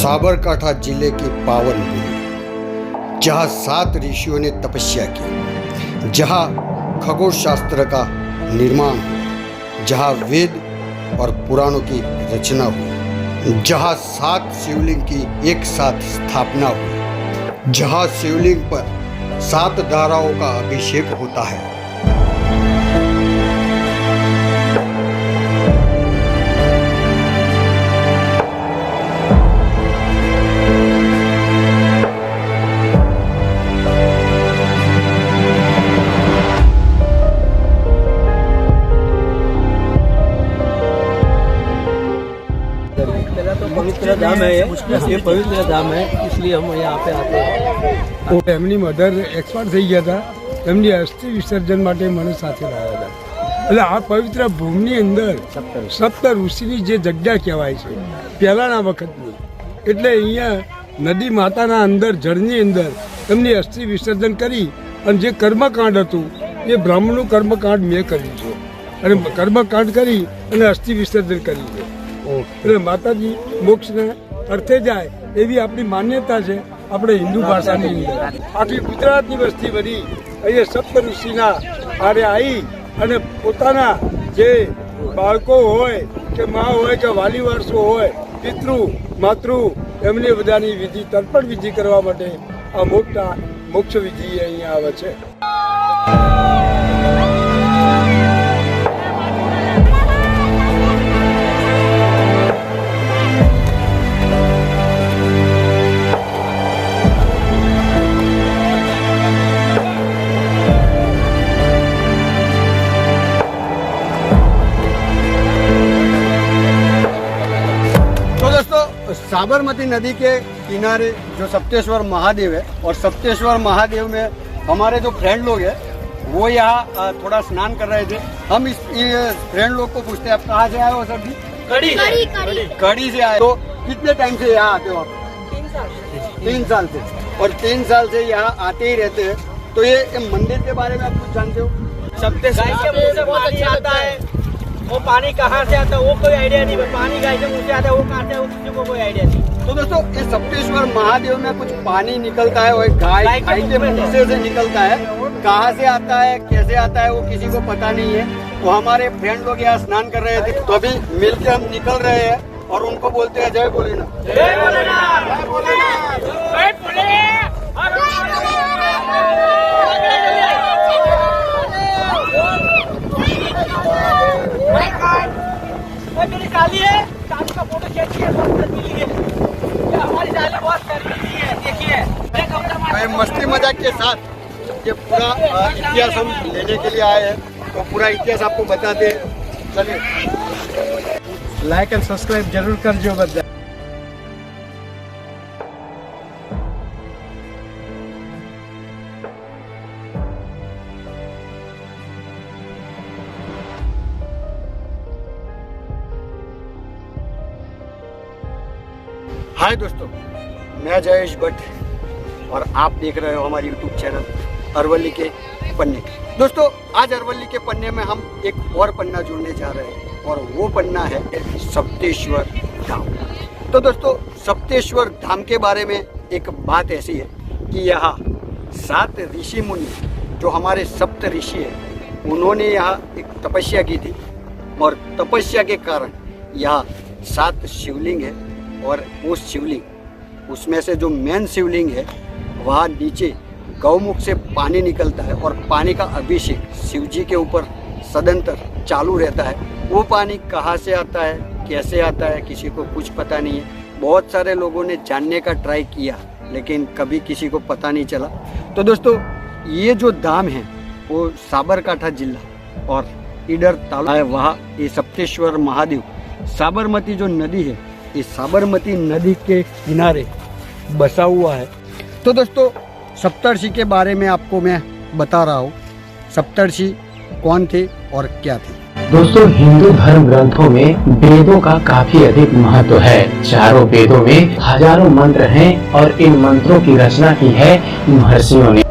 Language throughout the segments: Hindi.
साबरकांठा जिले की पावन भूमि, जहाँ 7 ऋषियों ने तपस्या की, जहाँ खगोल शास्त्र का निर्माण हुआ, जहाँ वेद और पुराणों की रचना हुई, जहाँ 7 शिवलिंग की एक साथ स्थापना हुई, जहाँ शिवलिंग पर 7 धाराओं का अभिषेक होता है। पवित्र धाम है ये पवित्र धाम है, इसलिए हम यहाँ पे आते हैं। એમની મધર એક્સપાયર થઈ ગયા હતા, એમની અસ્થિ વિસર્જન માટે મને સાથે લાવ્યા હતા। એટલે આ પવિત્ર ભૂમિની અંદર સપ્ત ઋષિની જે જગ્યા કહેવાય છે પહેલાંના વખતની, એટલે અહીંયા નદી માતાના અંદર જળની અંદર એમની અસ્થિ વિસર્જન કરી અને જે કર્મકાંડ હતું એ બ્રાહ્મણનું કર્મકાંડ મેં કર્યું છે અને કર્મકાંડ કરી અને અસ્થિ વિસર્જન કર્યું છે। એટલે માતાજી મોક્ષને અર્થે જાય એવી આપણી માન્યતા છે આપણે હિન્દુ ભાષાની અંદર। આખી ગુજરાતની વસ્તી બધી અહીંયા સપ્ત ઋષિના આરે આવી અને પોતાના જે બાળકો હોય કે મા હોય કે વાલી વારસો હોય, પિતૃ માતૃ એમની બધાની વિધિ તર્પણ વિધિ કરવા માટે આ મોક્ષ વિધિ અહીંયા આવે છે। साबरमती नदी के किनारे जो सप्तेश्वर महादेव है, और सप्तेश्वर महादेव में हमारे जो फ्रेंड लोग हैं वो यहाँ थोड़ा स्नान कर रहे थे। हम इस फ्रेंड लोग को पूछते हैं आप कहाँ से आए हो सर जी? कड़ी से आए। तो कितने टाइम से यहाँ आते हो आप? 3 साल से। और 3 साल से यहाँ आते ही रहते हैं। तो ये मंदिर के बारे में आप कुछ जानते हो? सप्तेश्वर पानी आता है, वो पानी कहाँ से आता है वो कोई आइडिया नहीं। पानी गाय से मुँह से आता है, वो कहाँ से, वो किसी को कोई आइडिया नहीं। तो दोस्तों इस सप्तेश्वर महादेव में कुछ पानी निकलता है और गाय के मुँह से निकलता है। कहाँ से आता है, कैसे आता है, वो किसी को पता नहीं है। तो हमारे फ्रेंड लोग यहाँ स्नान कर रहे थे, तो अभी मिलके हम निकल रहे हैं और उनको बोलते हैं जय भोलेनाथ। जय भोलेनाथ, जय भोलेनाथ, जय भोलेनाथ। मेरी साली है, साली का फोटो खींचिए, हमारी साली बहुत शर्मीली है। देखिए मस्ती मजाक के साथ ये पूरा इतिहास हम लेने के लिए आए हैं, तो पूरा इतिहास आपको बताते हैं। चलिए लाइक एंड सब्सक्राइब जरूर कर जो बच्चा। हाय दोस्तों, मैं जयेश भट्ट और आप देख रहे हो हमारी यूट्यूब चैनल अरवली के पन्ने। दोस्तों आज अरवली के पन्ने में हम एक और पन्ना जोड़ने जा रहे हैं और वो पन्ना है सप्तेश्वर धाम। तो दोस्तों सप्तेश्वर धाम के बारे में एक बात ऐसी है कि यहाँ 7 ऋषि मुनि, जो हमारे सप्त ऋषि हैं, उन्होंने यहाँ एक तपस्या की थी और तपस्या के कारण यहाँ 7 शिवलिंग है। और वो शिवलिंग, उसमें से जो मेन शिवलिंग है वहाँ नीचे गौमुख से पानी निकलता है और पानी का अभिषेक शिव जी के ऊपर सदंतर चालू रहता है। वो पानी कहाँ से आता है, कैसे आता है, किसी को कुछ पता नहीं है। बहुत सारे लोगों ने जानने का ट्राई किया लेकिन कभी किसी को पता नहीं चला। तो दोस्तों ये जो धाम है वो साबरकांठा जिला और ईडर तालुका है, वहाँ ये सप्तेश्वर महादेव साबरमती जो नदी है, इस साबरमती नदी के किनारे बसा हुआ है। तो दोस्तों सप्तर्षि के बारे में आपको मैं बता रहा हूँ, सप्तर्षि कौन थे और क्या थे। दोस्तों हिंदू धर्म ग्रंथों में वेदों का काफी अधिक महत्व है। चारों वेदों में हजारों मंत्र हैं और इन मंत्रों की रचना की है महर्षियों ने।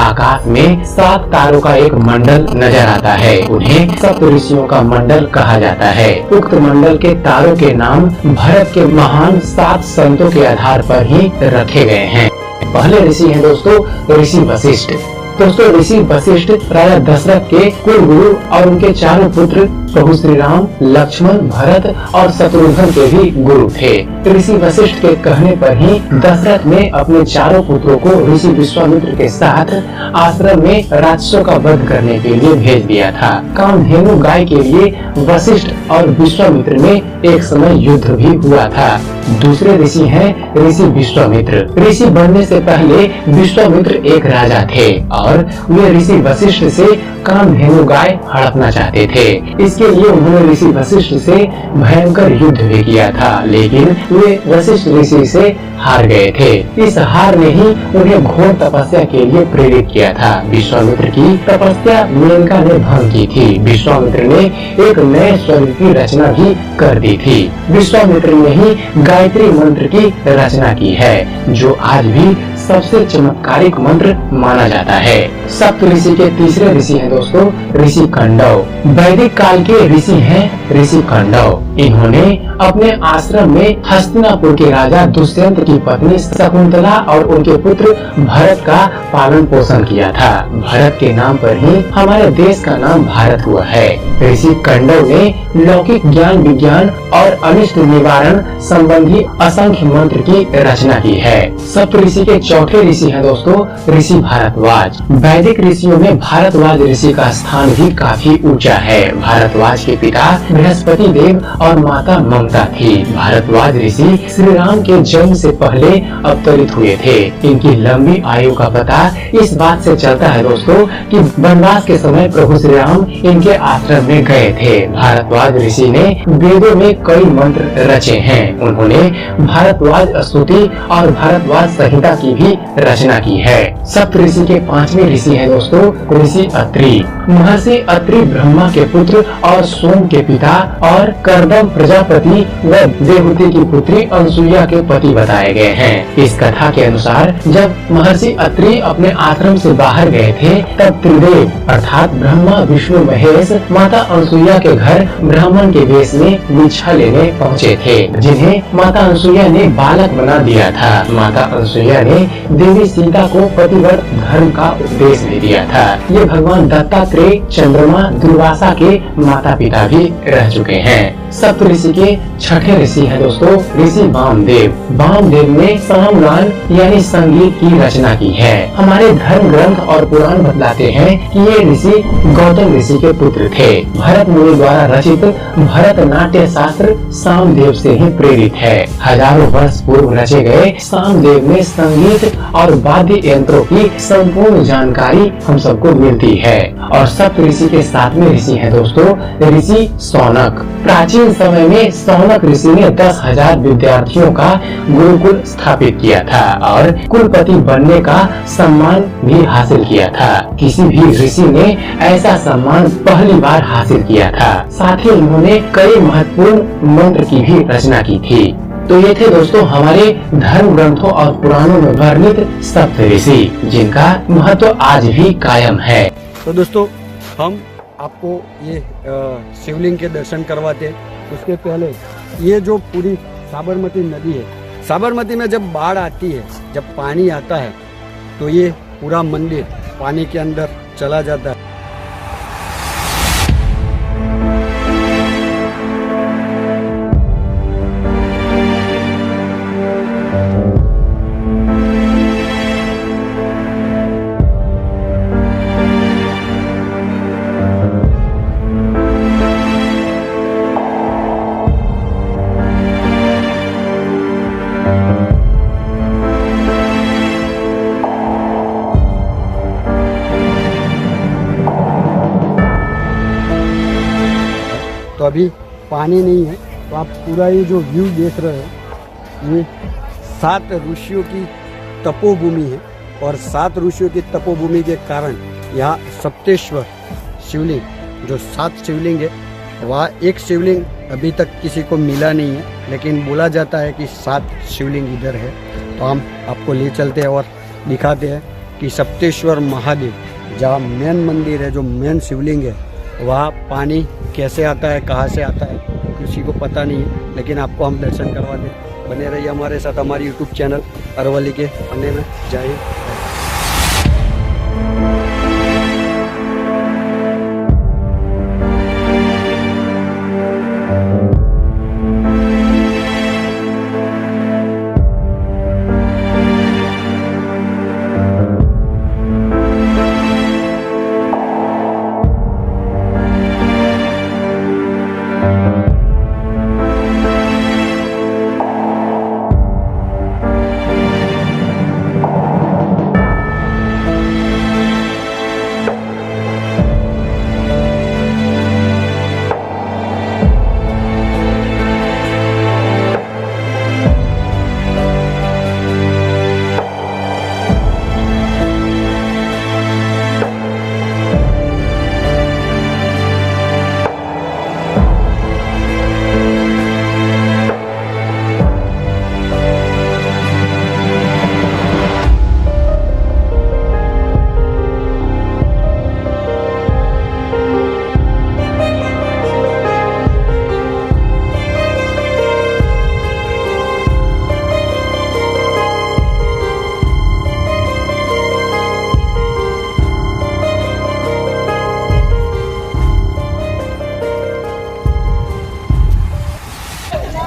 आकाश में 7 तारों का एक मंडल नजर आता है। उन्हें सप्त ऋषियों का मंडल कहा जाता है। उक्त मंडल के तारों के नाम भारत के महान 7 संतों के आधार पर ही रखे गए हैं। पहले ऋषि हैं दोस्तों ऋषि वशिष्ठ। दोस्तों ऋषि वशिष्ठ राजा दशरथ के कुल गुरु और उनके चारों पुत्र प्रभु श्री राम, लक्ष्मण, भरत और शत्रुघ्न के भी गुरु थे। ऋषि वशिष्ठ के कहने पर ही दशरथ ने अपने चारों पुत्रों को ऋषि विश्वामित्र के साथ आश्रम में राक्षसों का वध करने के लिए भेज दिया था। कामधेनु गाय के लिए वशिष्ठ और विश्वामित्र में एक समय युद्ध भी हुआ था। दूसरे ऋषि हैं ऋषि विश्वामित्र। ऋषि बनने से पहले विश्वामित्र एक राजा थे और वे ऋषि वशिष्ठ से कामधेनु गाय हड़पना चाहते थे। इसके लिए उन्होंने ऋषि वशिष्ठ से भयंकर युद्ध भी किया था, लेकिन वे वशिष्ठ ऋषि से हार गए थे। इस हार ने ही उन्हें घोर तपस्या के लिए प्रेरित किया था। विश्वामित्र की तपस्या मेनका ने भंग की थी। विश्वामित्र ने एक नए स्वर्ग की रचना भी कर दी थी। विश्वामित्र ने ही गायत्री मंत्र की रचना की है, जो आज भी सबसे चमत्कारिक मंत्र माना जाता है। सप्त ऋषि के तीसरे ऋषि हैं दोस्तों ऋषि कंडव। वैदिक काल के ऋषि हैं ऋषि कंडव। इन्होंने अपने आश्रम में हस्तिनापुर के राजा दुष्यंत की पत्नी शकुंतला और उनके पुत्र भरत का पालन पोषण किया था। भरत के नाम पर ही हमारे देश का नाम भारत हुआ है। ऋषि कंडव ने लौकिक ज्ञान, विज्ञान और अनिष्ट निवारण संबंधी असंख्य मंत्र की रचना की है। सप्त ऋषि के चौथे ऋषि हैं दोस्तों ऋषि भारद्वाज। वैदिक ऋषियों में भारद्वाज ऋषि का स्थान भी काफी ऊंचा है। भारद्वाज के पिता बृहस्पति देव और माता ममता थी। भारद्वाज ऋषि श्री राम के जन्म से पहले अवतरित हुए थे। इनकी लंबी आयु का पता इस बात से चलता है दोस्तों कि वनवास के समय प्रभु श्री राम इनके आश्रम में गए थे। भारद्वाज ऋषि ने वेदों में कई मंत्र रचे हैं। उन्होंने भारद्वाज स्तुति और भारद्वाज संहिता की भी रचना की है। सप्त ऋषि के पांचवें ऋषि हैं दोस्तों ऋषि अत्रि। महर्षि अत्रि ब्रह्मा के पुत्र और सोम के पिता और कर्दम प्रजापति व देवहूति की पुत्री अनसुईया के पति बताए गए हैं। इस कथा के अनुसार जब महर्षि अत्रि अपने आश्रम से बाहर गए थे, तब त्रिदेव अर्थात ब्रह्मा, विष्णु, महेश माता अनसुईया के घर ब्राह्मण के वेश में भिक्षा लेने पहुँचे थे, जिन्हें माता अनसुईया ने बालक बना दिया था। माता अनसुईया ने देवी सीता को पतिव्रत धर्म का उपदेश भी दिया था। ये भगवान दत्तात्रेय, चंद्रमा, दुर्वासा के माता पिता भी रह चुके हैं। सप्त ऋषि के छठे ऋषि हैं दोस्तों ऋषि वामदेव। वामदेव ने सामगान यानी संगीत की रचना की है। हमारे धर्म ग्रंथ और पुराण बतलाते हैं कि ये ऋषि गौतम ऋषि के पुत्र थे। भरत मुनि द्वारा रचित भरत नाट्य शास्त्र सामदेव से ही प्रेरित है। हजारों वर्ष पूर्व रचे गए सामदेव में संगीत और वाद्य यंत्रों की संपूर्ण जानकारी हम सबको मिलती है। और सप्त ऋषि के सातवें ऋषि हैं दोस्तों ऋषि शौनक। प्राचीन समय में शौनक ऋषि ने 10,000 विद्यार्थियों का गुरुकुल स्थापित किया था और कुलपति बनने का सम्मान भी हासिल किया था। किसी भी ऋषि ने ऐसा सम्मान पहली बार हासिल किया था। साथ ही उन्होंने कई महत्वपूर्ण मंत्र की भी रचना की थी। तो ये थे दोस्तों हमारे धर्म ग्रंथों और पुराणों में वर्णित सप्त ऋषि, जिनका महत्व आज भी कायम है। तो दोस्तों हम आपको ये शिवलिंग के दर्शन करवाते। उसके पहले ये जो पूरी साबरमती नदी है, साबरमती में जब बाढ़ आती है, जब पानी आता है, तो ये पूरा मंदिर पानी के अंदर चला जाता है। तो अभी पानी नहीं है, तो आप पूरा ये जो व्यू देख रहे हो, ये 7 ऋषियों की तपोभूमि है। और 7 ऋषियों की तपोभूमि के कारण यहाँ सप्तेश्वर शिवलिंग, जो 7 शिवलिंग है, वहाँ एक शिवलिंग अभी तक किसी को मिला नहीं है, लेकिन बोला जाता है कि 7 शिवलिंग इधर है। तो हम आपको ले चलते हैं और दिखाते हैं कि सप्तेश्वर महादेव जहाँ मेन मंदिर है, जो मेन शिवलिंग है, वहाँ पानी कैसे आता है, कहाँ से आता है, किसी को पता नहीं है, लेकिन आपको हम दर्शन करवा दें। बने रहिए हमारे साथ, हमारे यूट्यूब चैनल अरवली के पन्ने में। जय हिंद।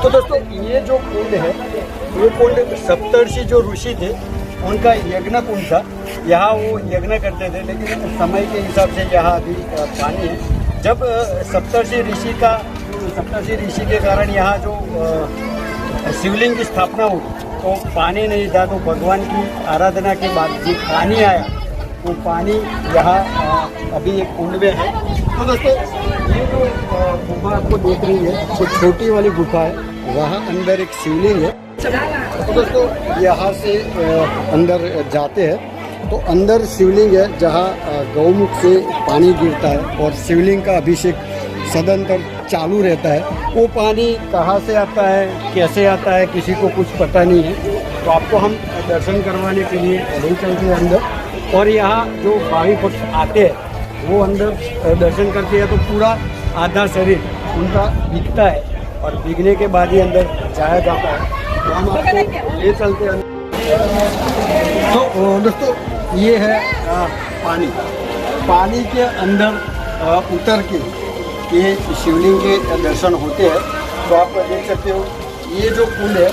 तो दोस्तों ये जो कुंड है, ये कुंड सप्तर्षि जो ऋषि थे उनका यज्ञ कुंड था। यहाँ वो यज्ञ करते थे, लेकिन समय के हिसाब से यहाँ अभी पानी है। जब सप्तर्षि ऋषि के कारण यहाँ जो शिवलिंग की स्थापना हुई तो पानी नहीं था, तो भगवान की आराधना के बाद जो पानी आया वो पानी यहाँ अभी एक कुंड में है। तो दोस्तों ये जो गुफा आपको देख रही है, वो छोटी वाली गुफा है, वहाँ अंदर एक शिवलिंग है। तो दोस्तों यहाँ से अंदर जाते हैं तो अंदर शिवलिंग है, जहाँ गौमुख से पानी गिरता है और शिवलिंग का अभिषेक सदंतर चालू रहता है। वो पानी कहाँ से आता है, कैसे आता है, किसी को कुछ पता नहीं है। तो आपको हम दर्शन करवाने के लिए ले चलते हैं अंदर। और यहाँ जो भाविक भक्त आते हैं वो अंदर दर्शन करते हैं तो पूरा आधा शरीर उनका भीगता है और भीगने के बाद ही अंदर जाया जाता है। तो हम आपको ले चलते हैं। तो दोस्तों ये है पानी के अंदर उतर के ये शिवलिंग के दर्शन होते हैं। तो आप देख सकते हो ये जो कुंड है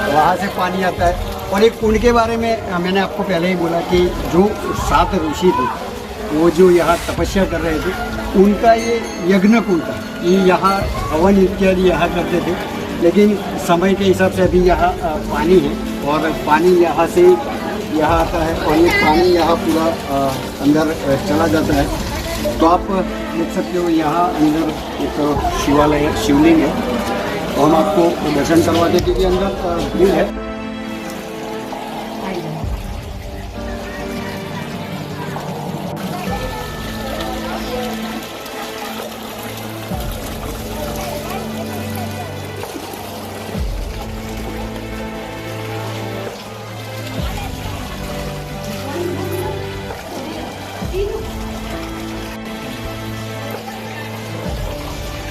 वहाँ से पानी आता है। और एक कुंड के बारे में मैंने आपको पहले ही बोला कि जो 7 ऋषि थे वो जो यहाँ तपस्या कर रहे थे उनका ये यज्ञ कुंड था। ये यहाँ हवन इत्यादि यहाँ करते थे, लेकिन समय के हिसाब से अभी यहाँ पानी है और पानी यहाँ से यहाँ आता है और ये पानी यहाँ पूरा अंदर चला जाता है। तो आप देख सकते हो यहाँ अंदर एक शिवालय है, शिवलिंग है। तो हम आपको दर्शन करवाते क्योंकि अंदर भीड़ है।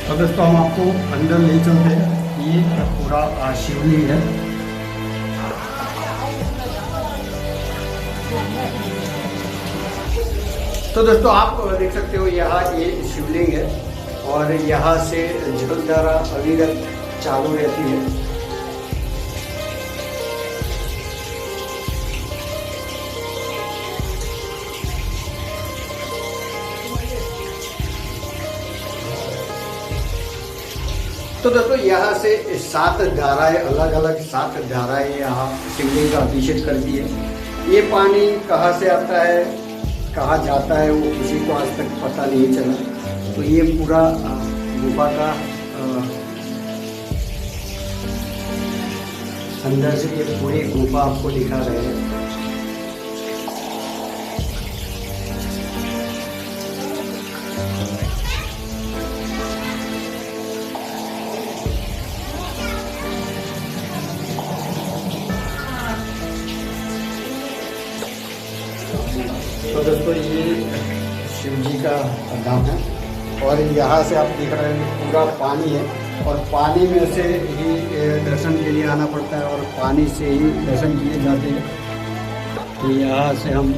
तो दोस्तों हम आपको अंदर ले चलते हैं। ये पूरा शिवलिंग है। तो दोस्तों आप देख सकते हो यहाँ ये शिवलिंग है और यहाँ से जलधारा अविरत चालू रहती है। तो दोस्तों यहाँ से 7 धाराएं, अलग अलग 7 धाराएं यहाँ शिवलिंग का अभिषेक करती है। ये पानी कहाँ से आता है, कहाँ जाता है, वो किसी को आज तक पता नहीं चला। तो ये पूरा गुफा का अंदर से ये पूरी गुफा आपको दिखा रहे हैं। दोस्तों ये शिव जी का धाम है और यहाँ से आप देख रहे हैं पूरा पानी है और पानी में से ही दर्शन के लिए आना पड़ता है और पानी से ही दर्शन किए जाते हैं। तो यहाँ से हम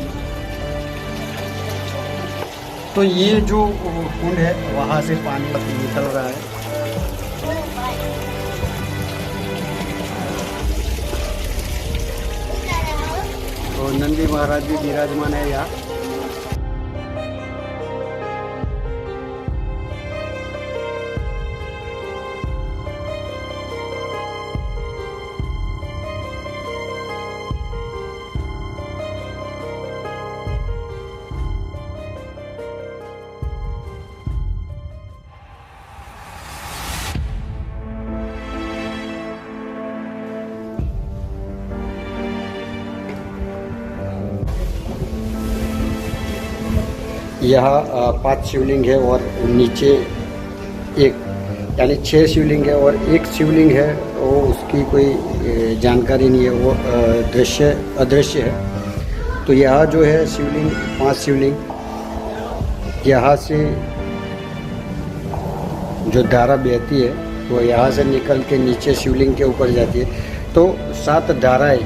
तो ये जो कुंड है वहाँ से पानी निकल रहा है। तो नंदी महाराज भी विराजमान है यहाँ। यहाँ 5 शिवलिंग है और नीचे एक यानी 6 शिवलिंग है और एक शिवलिंग है वो उसकी कोई जानकारी नहीं है, वो अदृश्य है। तो यहाँ जो है शिवलिंग 5 शिवलिंग यहाँ से जो धारा बहती है वो यहाँ से निकल के नीचे शिवलिंग के ऊपर जाती है। तो 7 धाराएं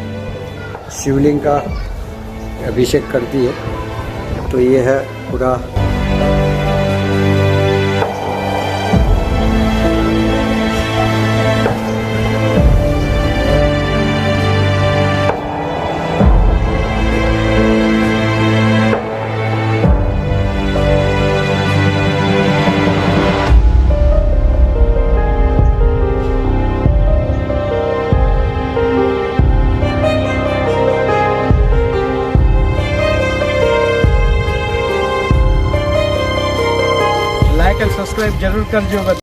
शिवलिंग का अभिषेक करती है। तो ये है पूरा लाइक एंड सब्सक्राइब जरूर कर जो।